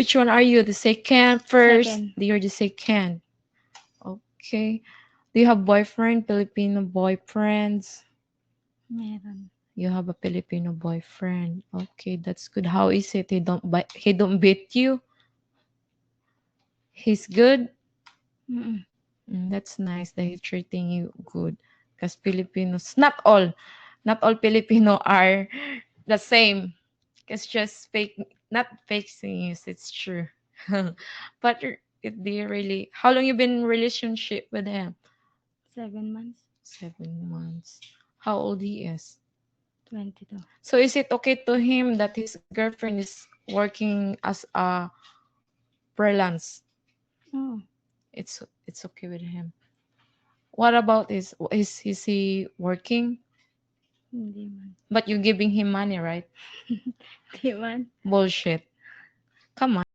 Which one are you? The second, first? Second. You're the second. Okay. Do you have boyfriend? Filipino boyfriends? Meron. You have a Filipino boyfriend. Okay, that's good. How is it? He don't beat you? He's good? Mm-mm. That's nice that he's treating you good. Because Filipinos, not all Filipino are the same. It's just fake, not fake news. It's true. But they really, how long you been in relationship with him? 7 months. 7 months. How old he is? 22. So is it okay to him that his girlfriend is working as a freelance? Oh, It's okay with him. What about is he working? hindi man. But you giving him money, right? Di man. Bullshit. Come on.